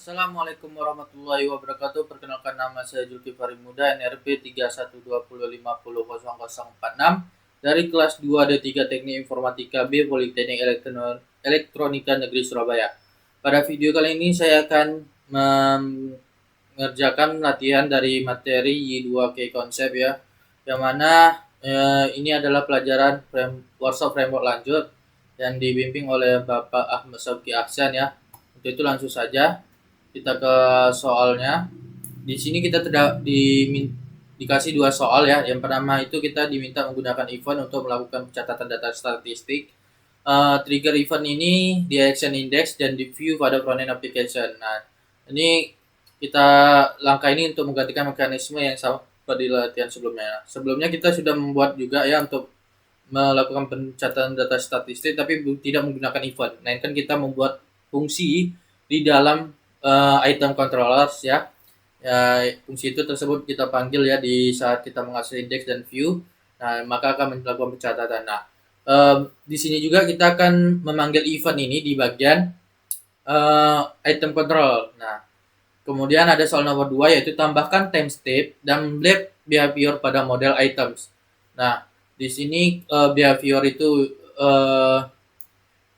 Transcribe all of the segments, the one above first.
Assalamualaikum warahmatullahi wabarakatuh. Perkenalkan, nama saya Zulkifari Muda, NRP 3120500046 dari kelas 2D3 Teknik Informatika B Politeknik Elektronika Negeri Surabaya. Pada video kali ini saya akan mengerjakan latihan dari materi Y2K konsep ya. Yang mana ini adalah pelajaran workshop framework lanjut yang dibimbing oleh Bapak Ahmad Sabki Ahsan ya. Untuk itu langsung saja kita ke soalnya. Di sini kita dikasih dua soal ya. Yang pertama itu kita diminta menggunakan event untuk melakukan pencatatan data statistik. Trigger event ini di action index dan di view pada frontend application. Nah, ini kita langkah ini untuk menggantikan mekanisme yang sama pada latihan sebelumnya. Sebelumnya kita sudah membuat juga ya untuk melakukan pencatatan data statistik tapi tidak menggunakan event. Nah, kan kita membuat fungsi di dalam item controllers ya. Fungsi itu tersebut kita panggil ya di saat kita mengakses index dan view. Nah, maka akan melakukan pencatatan. Nah, di sini juga kita akan memanggil event ini di bagian item control. Nah, kemudian ada soal nomor 2 yaitu tambahkan time step dan blade behavior pada model items. Nah, di sini behavior itu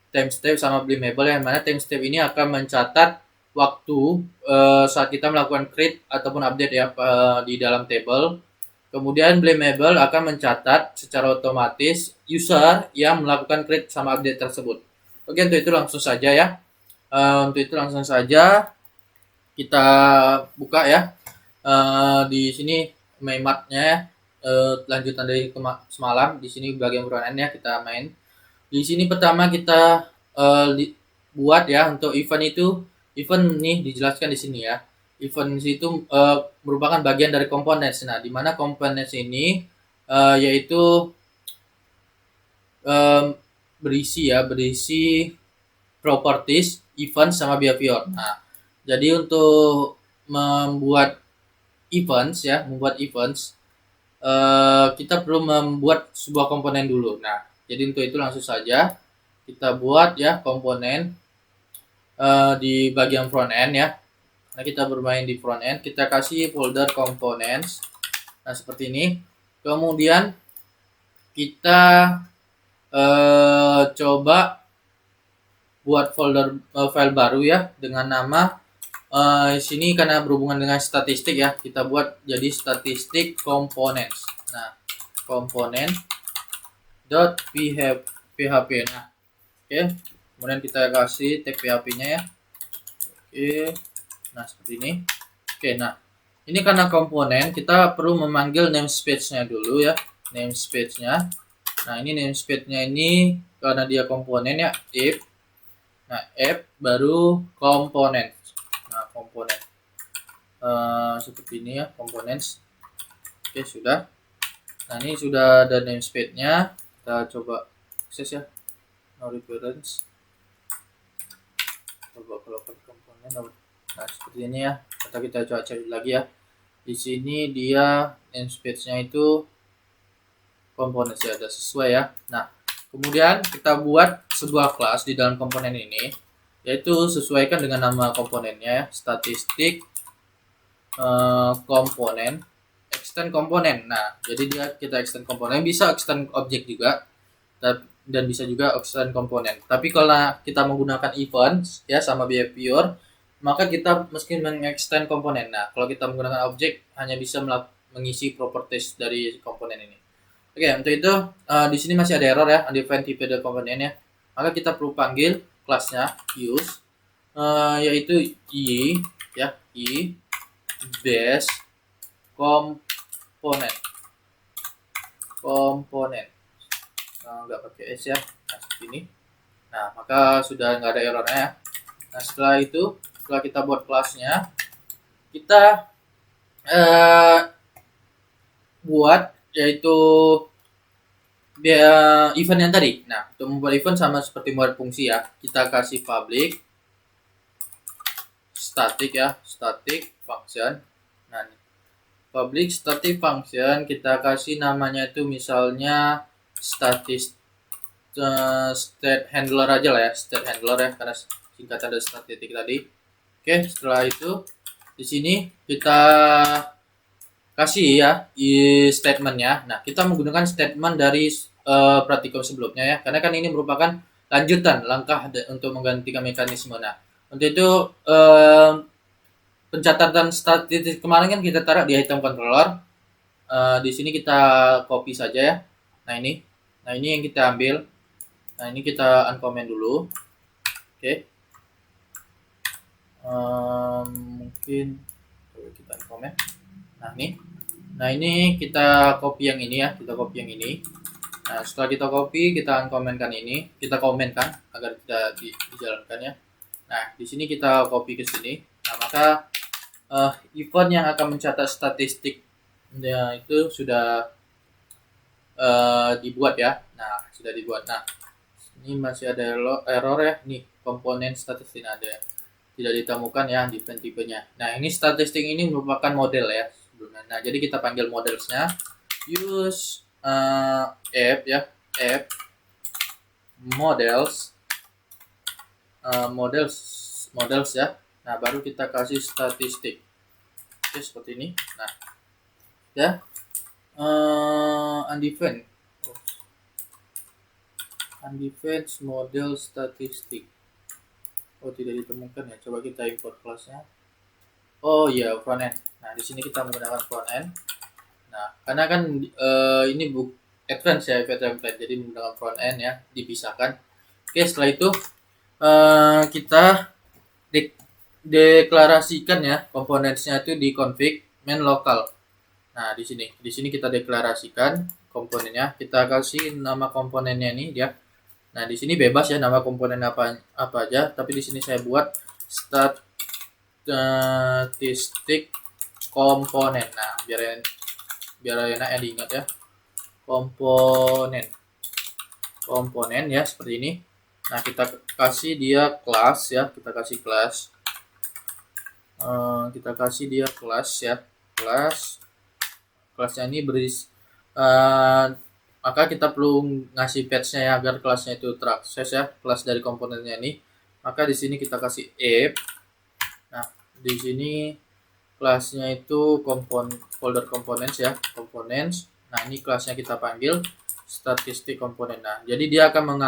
time step sama blameable, yang mana time step ini akan mencatat waktu saat kita melakukan create ataupun update ya di dalam table. Kemudian blameable akan mencatat secara otomatis user yang melakukan create sama update tersebut. Oke, untuk itu langsung saja ya. Untuk itu langsung saja kita buka ya. Di sini map-nya ya. Lanjutan dari semalam. Di sini bagian front-end ya, kita main. Di sini pertama kita buat ya untuk event itu. Event nih dijelaskan di sini ya. Event itu merupakan bagian dari komponen. Nah, di mana komponen ini yaitu berisi properties, event sama behavior. Nah, jadi untuk membuat events kita perlu membuat sebuah komponen dulu. Nah, jadi untuk itu langsung saja kita buat ya komponen di bagian front end ya. Nah, kita bermain di front end, kita kasih folder components. Nah, seperti ini. Kemudian kita coba buat folder file baru ya dengan nama sini karena berhubungan dengan statistik ya, kita buat jadi statistik components. Nah, component .php. Nah, oke. Kemudian kita kasih tag PHP-nya ya. Oke. Nah, seperti ini. Oke, nah. Ini karena komponen, kita perlu memanggil namespace-nya dulu ya. Namespace-nya. Nah, ini namespace-nya ini karena dia komponen ya, if. Nah, if baru komponen. Nah, komponen. Seperti ini ya, components. Oke, sudah. Nah, ini sudah ada namespace-nya. Kita coba akses ya. No reference. Coba kalau komponen. Nah, seperti ini ya. Kita coba cari lagi ya. Di sini dia namespace-nya itu komponen ya, ada sesuai ya. Nah, kemudian kita buat sebuah kelas di dalam komponen ini, yaitu sesuaikan dengan nama komponennya ya, statistik komponen extend komponen. Nah, jadi dia kita extend komponen, bisa extend objek juga dan bisa juga extend komponen. Tapi kalau kita menggunakan events ya sama behavior, maka kita mesti mengextend komponen. Nah, kalau kita menggunakan objek hanya bisa mengisi properties dari komponen ini. Oke, untuk itu di sini masih ada error ya, undefined type dari komponen ya. Maka kita perlu panggil kelasnya use yaitu i ya, i base komponen. Nggak pakai s ya. Nah, seperti ini. Nah, maka sudah nggak ada errornya ya. Nah, setelah itu, setelah kita buat kelasnya, kita buat yaitu event yang tadi. Nah, untuk membuat event sama seperti membuat fungsi ya, kita kasih public static ya, static function. Nah, public static function kita kasih namanya itu misalnya state handler aja lah ya, state handler ya, karena singkatan dari statistik tadi. Oke, setelah itu di sini kita kasih ya statementnya. Nah, kita menggunakan statement dari praktikum sebelumnya ya, karena kan ini merupakan lanjutan langkah untuk menggantikan mekanisme. Nah, untuk itu pencatatan statistik kemarin kan kita taruh di item controller. Di sini kita copy saja ya. Nah ini yang kita ambil. Nah ini kita uncomment dulu. Oke. Mungkin kita uncomment. Nah ini kita copy yang ini ya. Kita copy yang ini. Nah setelah kita copy, kita uncommentkan ini. Kita komenkan agar tidak dijalankan ya. Nah di sini kita copy ke sini. Nah maka event yang akan mencatat statistik ya itu sudah dibuat ya. Nah sudah dibuat. Nah ini masih ada error ya. Nih komponen statistik ada tidak ditemukan ya different tipenya. Nah ini statistik ini merupakan model ya sebelumnya. Nah jadi kita panggil modelsnya use app ya, app models models ya. Nah baru kita kasih statistik. Oke seperti ini. Nah ya undefined model statistik. Oh tidak ditemukan ya. Coba kita import kelasnya. Oh iya front end. Nah di sini kita menggunakan front end. Nah karena kan ini advance ya template, jadi menggunakan front end ya dipisahkan. Oke setelah itu kita deklarasikan ya komponennya itu di config main local. Nah di sini kita deklarasikan komponennya. Kita kasih nama komponennya ini dia. Nah di sini bebas ya nama komponen apa aja. Tapi di sini saya buat statistik komponen. Nah biar enak ya diingat ya. Komponen ya seperti ini. Nah kita kasih dia kelas ya. Kita kasih kelas. Dia kelas ya. Kelasnya ini berisi maka kita perlu ngasih patch-nya ya agar kelasnya itu terakses ya, kelas dari komponennya ini. Maka di sini kita kasih app. Nah, di sini kelasnya itu folder components ya, components. Nah, ini kelasnya kita panggil statistik komponen. Nah, jadi dia akan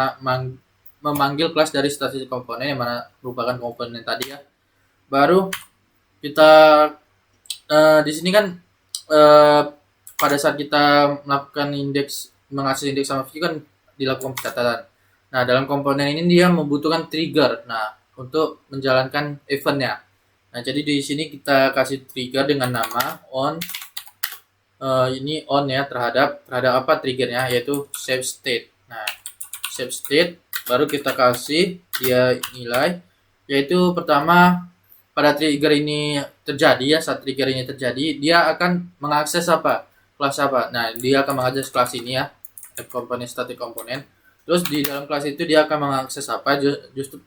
memanggil kelas dari statistik komponen yang mana merupakan komponen tadi ya. Baru kita di sini kan pada saat kita melakukan mengakses indeks sama view kan dilakukan pencatatan. Nah, dalam komponen ini dia membutuhkan trigger. Nah, untuk menjalankan eventnya. Nah, jadi di sini kita kasih trigger dengan nama on. Ini on ya terhadap apa triggernya, yaitu save state. Nah, save state baru kita kasih dia nilai, yaitu pertama pada trigger ini terjadi ya, saat trigger ini terjadi dia akan mengakses apa, kelas apa. Nah dia akan mengakses kelas ini ya, app component static component. Terus di dalam kelas itu dia akan mengakses apa, justru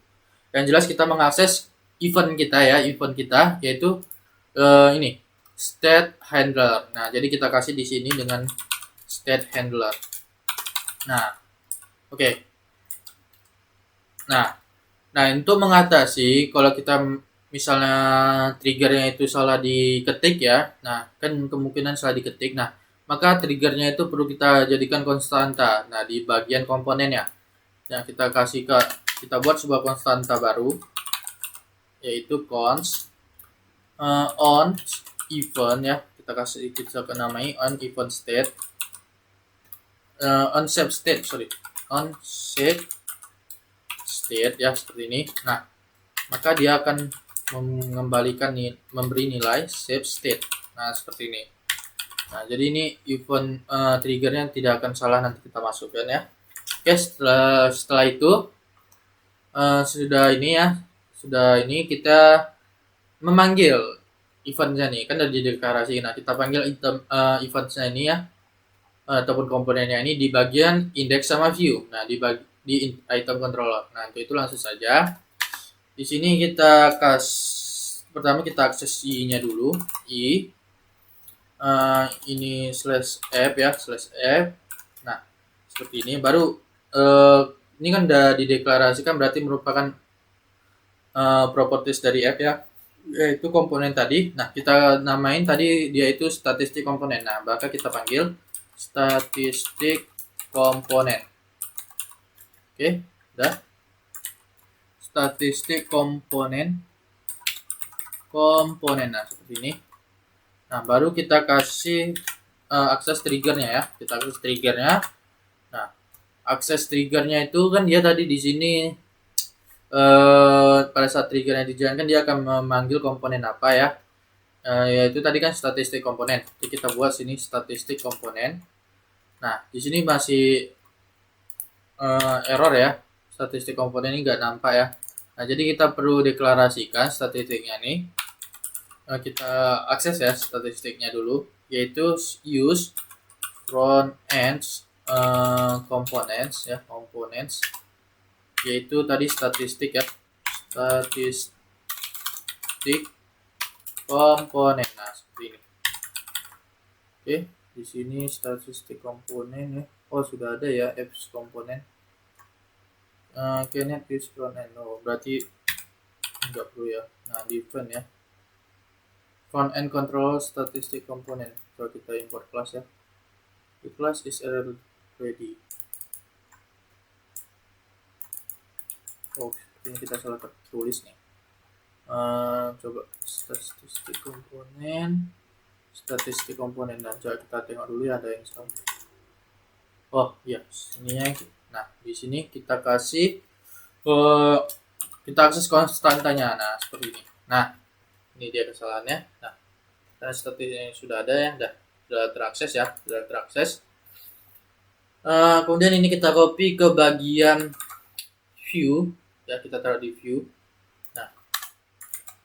yang jelas kita mengakses event kita ya, yaitu ini state handler. Nah jadi kita kasih di sini dengan state handler. Nah oke. Nah untuk mengatasi kalau kita misalnya triggernya itu salah diketik ya, nah kan kemungkinan salah diketik. Nah maka triggernya itu perlu kita jadikan konstanta. Nah di bagian komponennya, nah kita buat sebuah konstanta baru, yaitu const on event ya. Kita namai on event state, on save state ya seperti ini. Nah maka dia akan memberi nilai save state. Nah seperti ini. Nah jadi ini event triggernya tidak akan salah nanti kita masukkan ya. Oke setelah itu sudah ini kita memanggil eventnya nih, kan udah dideklarasi. Nah kita panggil eventnya ini ya, ataupun komponennya ini di bagian index sama view. Nah di item controller. Nah untuk itu langsung saja di sini kita pertama kita akses i-nya dulu, ini /app ya, /app. Nah seperti ini baru ini kan udah dideklarasikan, berarti merupakan properties dari app ya. yaitu komponen tadi. Nah, kita namain tadi dia itu statistik komponen. Nah, maka kita panggil statistik komponen. Oke, udah. Statistik komponen. Nah, seperti ini. Nah, baru kita kasih akses triggernya ya. Kita akses triggernya. Nah, akses triggernya itu kan dia tadi di sini pada saat triggernya dijalankan dia akan memanggil komponen apa ya. Yaitu tadi kan statistik komponen. Jadi kita buat sini statistik komponen. Nah, di sini masih error ya. Statistik komponen ini nggak nampak ya. Nah, jadi kita perlu deklarasikan statistiknya nih. Kita akses ya statistiknya dulu, yaitu use front end components ya, components, yaitu tadi statistik ya, statistik komponen. Nah, seperti ini. Oke, di sini statistik komponen ya. Oh, sudah ada ya apps komponen. Cannot use front end. Oh, berarti enggak perlu ya. Nah, different ya. Front end control statistic component. Kalau kita import class ya. The class is error ready. Oh, ini kita salah tulis nih. Coba statistik komponen dan coba kita tengok dulu ya ada yang salah. Oh iya, sininya. Nah, di sini kita kasih kita akses konstantanya. Nah, seperti ini. Nah, ini dia kesalahannya. Nah, dan statistiknya sudah ada ya, sudah terakses ya, sudah terakses. Kemudian ini kita copy ke bagian view ya, kita taruh di view. Nah,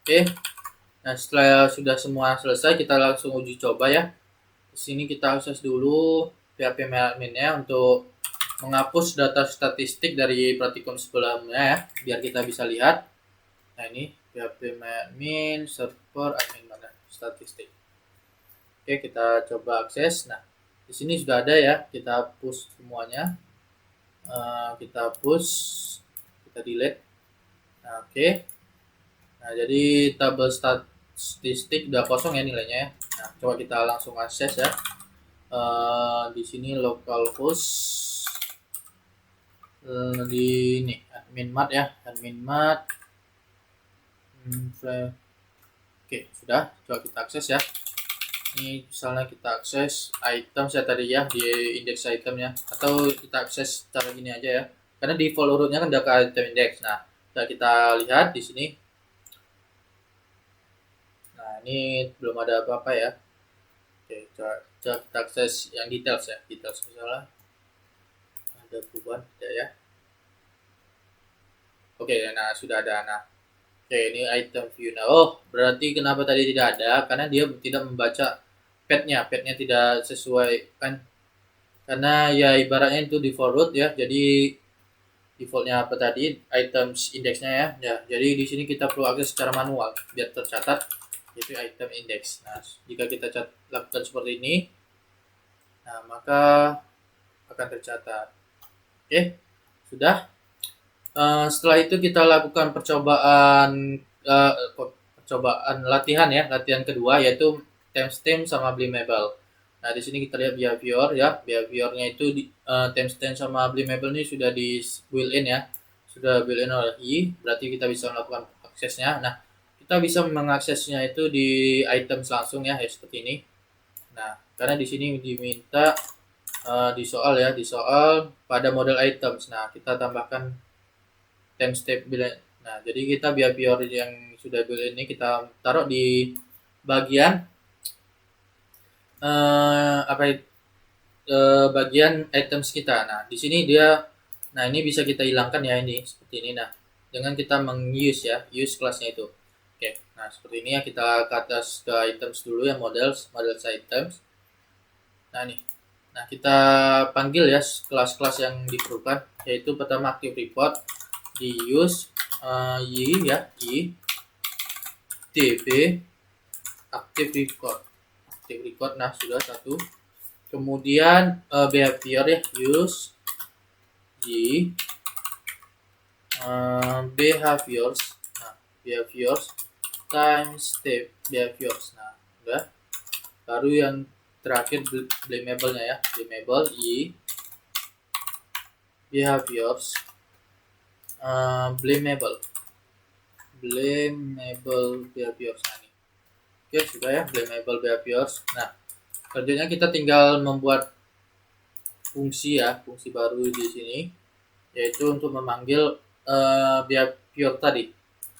oke. Nah, setelah sudah semua selesai, kita langsung uji coba ya. Di sini kita akses dulu PHP admin-nya untuk menghapus data statistik dari praktikum sebelumnya ya, biar kita bisa lihat. Nah, ini PHP admin server admin mana statistik. Oke, kita coba akses. Nah, di sini sudah ada ya, kita push semuanya. Kita push, kita delete. Nah, oke. Nah, jadi tabel statistik udah kosong ya nilainya ya. Nah, coba kita langsung akses ya. Di sini localhost di ini adminmat ya, adminmat. Oke, sudah. Coba kita akses ya. Ini misalnya kita akses item saya tadi ya, di index itemnya, atau kita akses cara gini aja ya, karena default urutnya kan udah ke item index. Nah, kita lihat di sini. Nah, ini belum ada apa-apa ya. Oke, coba kita akses yang details ya, details misalnya ada perubahan tidak ya. Oke, nah sudah ada. Nah, oke, ini item view. Nah, oh, berarti kenapa tadi tidak ada? Karena dia tidak membaca petnya tidak sesuai kan, karena ya ibaratnya itu default root ya, jadi defaultnya apa tadi items indexnya ya. Ya, jadi di sini kita perlu akses secara manual biar tercatat yaitu item index. Nah, jika kita lakukan seperti ini, nah maka akan tercatat. Oke, sudah. Setelah itu kita lakukan percobaan latihan ya, latihan kedua yaitu timestamp sama blimable. Nah, di sini kita lihat behavior ya, behaviornya itu timestamp sama blimable ini sudah di built-in ya, sudah built-in oleh i, berarti kita bisa melakukan aksesnya. Nah, kita bisa mengaksesnya itu di items langsung ya, seperti ini. Nah, karena di sini diminta di soal ya, di soal pada model items. Nah, kita tambahkan timestamp bila. Nah, jadi kita behavior yang sudah built ini kita taruh di bagian bagian items kita. Nah, di sini dia, nah ini bisa kita hilangkan ya, ini seperti ini. Nah, dengan kita menguse ya, use kelasnya itu. Oke, nah seperti ini ya, kita ke atas ke items dulu ya, models items. Nah ini, nah kita panggil ya kelas-kelas yang diperlukan, yaitu pertama active report di use y ya, y db active record. Nah, sudah satu. Kemudian behavior ya, use y behaviors. Nah, behaviors time step behaviors. Nah, udah. Baru yang terakhir blameable-nya ya, blameable i behaviors, blameable behaviors. Nah, ini. Oke, sudah ya, blameable behaviors. Nah, kerjanya kita tinggal membuat fungsi ya, fungsi baru di sini, yaitu untuk memanggil behavior tadi.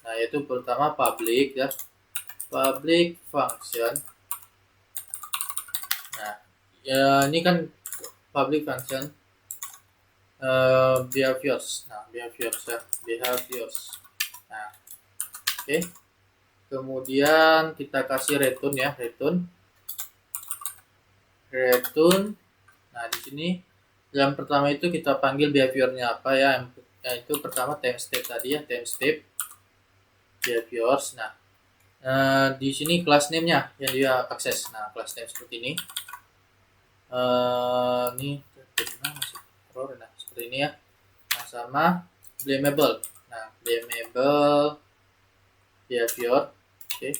Nah, yaitu pertama public ya, public function. Nah, ya ini kan public function behaviors. Nah, behaviors ya, behaviors. Nah, oke. Kemudian kita kasih return ya, return. Nah, di sini yang pertama itu kita panggil behaviornya apa ya? Itu pertama time step tadi ya, time step behaviors. Nah, di sini class name-nya yang dia akses. Nah, class name seperti ini. Ini masih error. Nah, seperti ini ya. Nah, sama blameable. Nah, blameable behavior. Oke.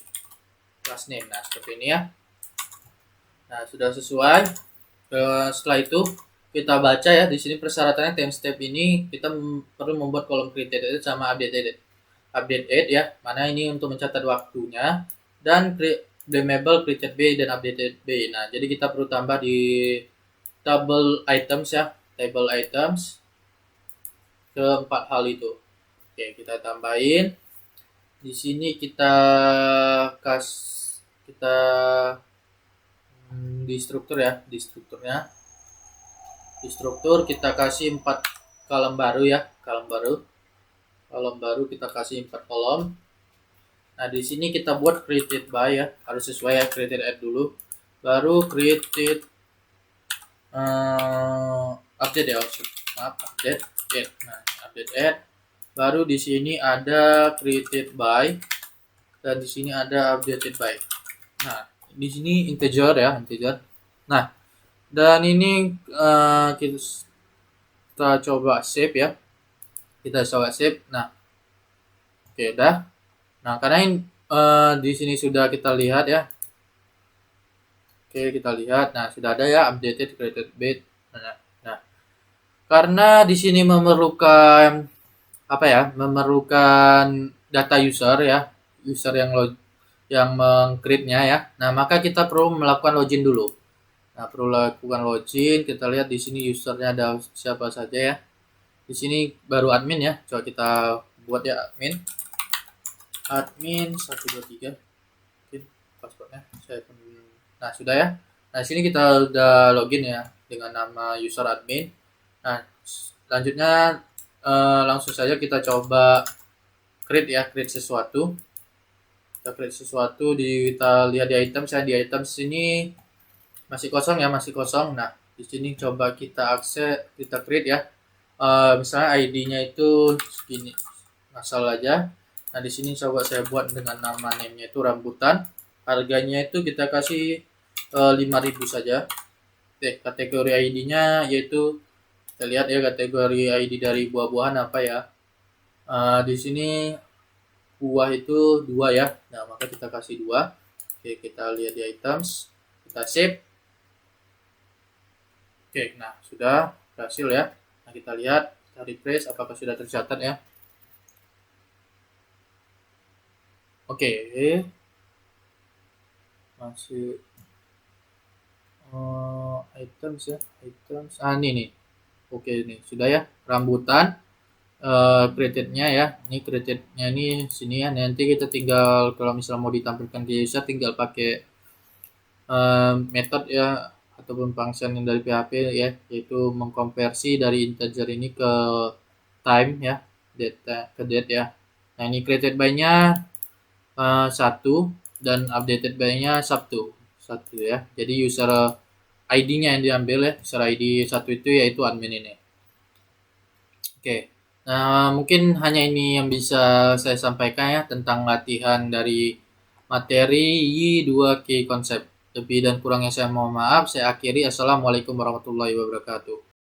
Class name. Nah, seperti ini ya. Nah, sudah sesuai. Setelah itu kita baca ya, di sini persyaratannya time step ini kita perlu membuat kolom created sama update ya, mana ini untuk mencatat waktunya, dan blameable created by dan updated by. Nah, jadi kita perlu tambah di table items ya, table items keempat hal itu. Oke, kita tambahin di sini, kita di struktur ya, di struktur kita kasih 4 kolom baru ya, kolom baru kita kasih 4 kolom. Nah, di sini kita buat created by ya, harus sesuai ya, created add dulu, baru created update ya, maaf, update add. Nah, update add, baru di sini ada created by, dan di sini ada updated by. Nah, di sini integer ya, integer. Nah, dan ini kita coba save ya, kita coba save. Nah, oke, udah. Nah, karena di sini sudah kita lihat ya. Oke, kita lihat. Nah, sudah ada ya updated created by. Nah, karena di sini memerlukan apa ya? Memerlukan data user ya, user yang meng-create-nya ya. Nah, maka kita perlu melakukan login dulu. Nah, perlu lakukan login. Kita lihat di sini usernya ada siapa saja ya. Di sini baru admin ya. Coba kita buat ya admin 123. Mungkin passwordnya saya pun. Nah, sudah ya. Nah, sini kita udah login ya dengan nama user admin. Nah, selanjutnya langsung saja kita coba create sesuatu. Kita create sesuatu, kita lihat di item, saya di item sini masih kosong ya, masih kosong. Nah, di sini coba kita akses, kita create ya. Misalnya ID-nya itu segini, asal aja. Nah, di sini coba saya buat dengan nama name-nya itu rambutan. Harganya itu kita kasih 5.000 saja. Oke, kategori ID-nya yaitu kita lihat ya, kategori ID dari buah-buahan apa ya. Di sini buah itu 2 ya. Nah, maka kita kasih 2. Oke, kita lihat di items, kita save. Oke, nah sudah berhasil ya. Nah, kita lihat, kita refresh apakah sudah tercatat ya. Oke, masih items ya, items. Ini nih. Oke, ini sudah ya, rambutan. Created-nya ya, ini created-nya ini sini ya. Nanti kita tinggal kalau misalnya mau ditampilkan ke user, tinggal pakai method ya, ataupun function yang dari PHP ya, yaitu mengkonversi dari integer ini ke time ya, date ya. Nah, ini created by-nya 1 dan updated by-nya 1 ya. Jadi user ID-nya yang diambil ya, user ID 1 itu yaitu admin ini. Oke. Nah, mungkin hanya ini yang bisa saya sampaikan ya tentang latihan dari materi Y2K konsep. Lebih dan kurangnya saya mohon maaf. Saya akhiri. Assalamualaikum warahmatullahi wabarakatuh.